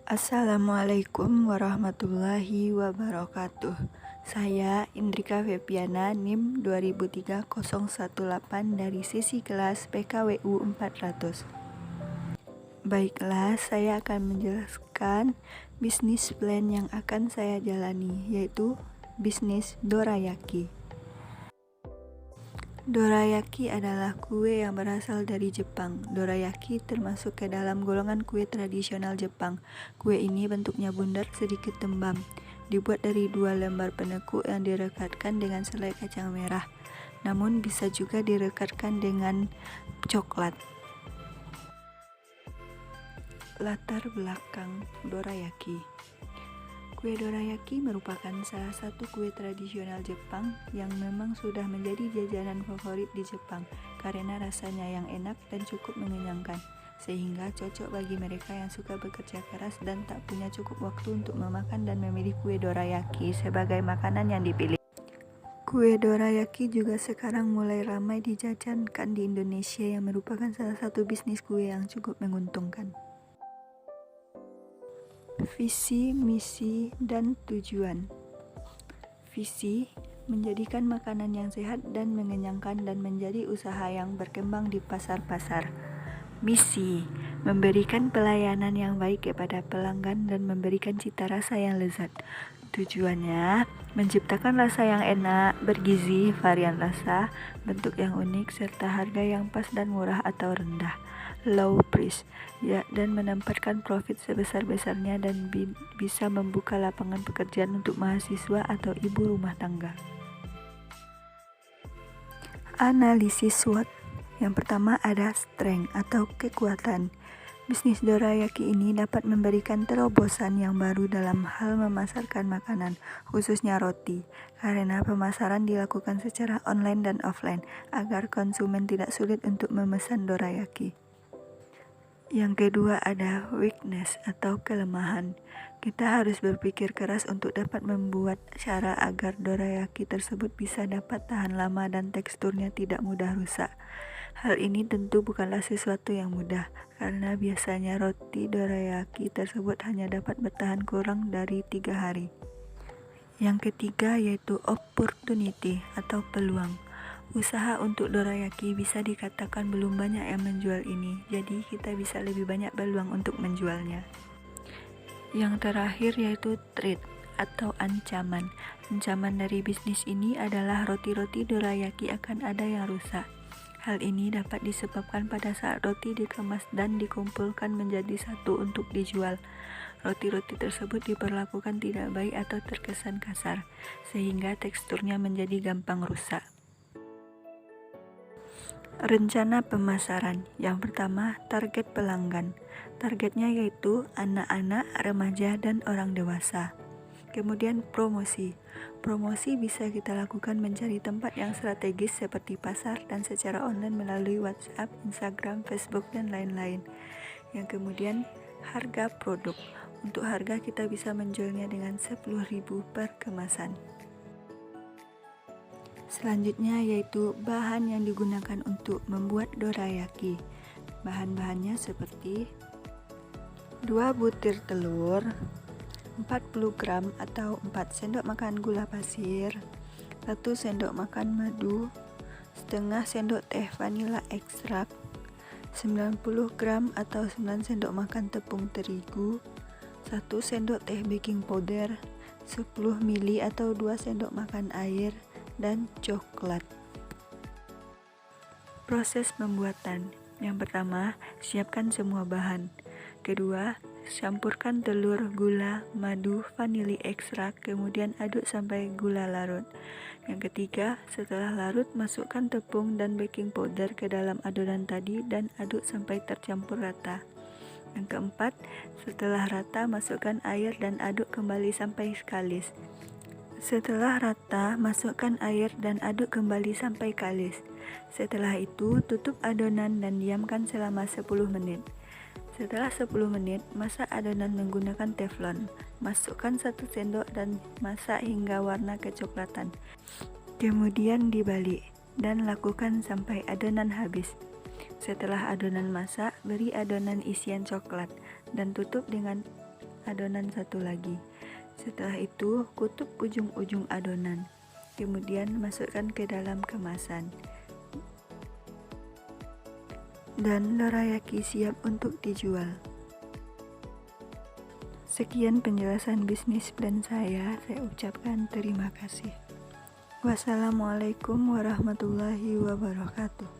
Assalamualaikum warahmatullahi wabarakatuh. Saya Indrika Febiana, NIM 2003-018 dari sisi kelas PKWU 400. Baiklah, saya akan menjelaskan bisnis plan yang akan saya jalani, yaitu bisnis dorayaki. Dorayaki adalah kue yang berasal dari Jepang. Dorayaki termasuk ke dalam golongan kue tradisional Jepang. Kue ini bentuknya bundar sedikit tembam. Dibuat dari 2 lembar penekuk yang direkatkan dengan selai kacang merah. Namun bisa juga direkatkan dengan coklat. Latar belakang dorayaki. Kue dorayaki merupakan salah satu kue tradisional Jepang yang memang sudah menjadi jajanan favorit di Jepang karena rasanya yang enak dan cukup mengenyangkan, sehingga cocok bagi mereka yang suka bekerja keras dan tak punya cukup waktu untuk memakan dan memilih kue dorayaki sebagai makanan yang dipilih. Kue dorayaki juga sekarang mulai ramai dijajankan di Indonesia yang merupakan salah satu bisnis kue yang cukup menguntungkan. Visi, misi, dan tujuan. Visi, menjadikan makanan yang sehat dan mengenyangkan dan menjadi usaha yang berkembang di pasar-pasar. Misi, memberikan pelayanan yang baik kepada pelanggan dan memberikan cita rasa yang lezat. Tujuannya, menciptakan rasa yang enak, bergizi, varian rasa, bentuk yang unik, serta harga yang pas dan murah atau rendah. Low price, dan menempatkan profit sebesar-besarnya dan bisa membuka lapangan pekerjaan untuk mahasiswa atau ibu rumah tangga. Analisis SWOT. Yang pertama ada strength atau kekuatan. Bisnis dorayaki ini dapat memberikan terobosan yang baru dalam hal memasarkan makanan, khususnya roti, karena pemasaran dilakukan secara online dan offline agar konsumen tidak sulit untuk memesan dorayaki. Yang kedua ada weakness atau kelemahan. Kita harus berpikir keras untuk dapat membuat cara agar dorayaki tersebut bisa dapat tahan lama dan teksturnya tidak mudah rusak. Hal ini tentu bukanlah sesuatu yang mudah, karena biasanya roti dorayaki tersebut hanya dapat bertahan kurang dari 3 hari. Yang ketiga yaitu opportunity atau peluang. Usaha untuk dorayaki bisa dikatakan belum banyak yang menjual ini, jadi kita bisa lebih banyak peluang untuk menjualnya. Yang terakhir yaitu threat atau ancaman. Ancaman dari bisnis ini adalah roti-roti dorayaki akan ada yang rusak. Hal ini dapat disebabkan pada saat roti dikemas dan dikumpulkan menjadi satu untuk dijual. Roti-roti tersebut diperlakukan tidak baik atau terkesan kasar, sehingga teksturnya menjadi gampang rusak. Rencana pemasaran. Yang pertama, target pelanggan. Targetnya yaitu anak-anak, remaja, dan orang dewasa. Kemudian promosi. Promosi bisa kita lakukan mencari tempat yang strategis seperti pasar dan secara online melalui WhatsApp, Instagram, Facebook, dan lain-lain. Yang kemudian harga produk. Untuk harga kita bisa menjualnya dengan 10.000 per kemasan. Selanjutnya yaitu bahan yang digunakan untuk membuat dorayaki. Bahan-bahannya seperti 2 butir telur, 40 gram atau 4 sendok makan gula pasir, 1 sendok makan madu, setengah sendok teh vanila ekstrak, 90 gram atau 9 sendok makan tepung terigu, 1 sendok teh baking powder, 10 ml atau 2 sendok makan air, dan coklat. Proses pembuatan. Yang pertama, siapkan semua bahan. Kedua, campurkan telur, gula, madu, vanili ekstrak, kemudian aduk sampai gula larut. Yang ketiga, setelah larut, masukkan tepung dan baking powder ke dalam adonan tadi dan aduk sampai tercampur rata. Yang keempat, setelah rata, masukkan air dan aduk kembali sampai kalis. Setelah rata, masukkan air dan aduk kembali sampai kalis. Setelah itu, tutup adonan dan diamkan selama 10 menit. Setelah 10 menit, masak adonan menggunakan teflon. Masukkan 1 sendok dan masak hingga warna kecoklatan. Kemudian dibalik dan lakukan sampai adonan habis. Setelah adonan masak, beri adonan isian coklat dan tutup dengan adonan satu lagi. Setelah itu, tutup ujung-ujung adonan. Kemudian masukkan ke dalam kemasan. Dan dorayaki siap untuk dijual. Sekian penjelasan bisnis plan saya ucapkan terima kasih. Wassalamualaikum warahmatullahi wabarakatuh.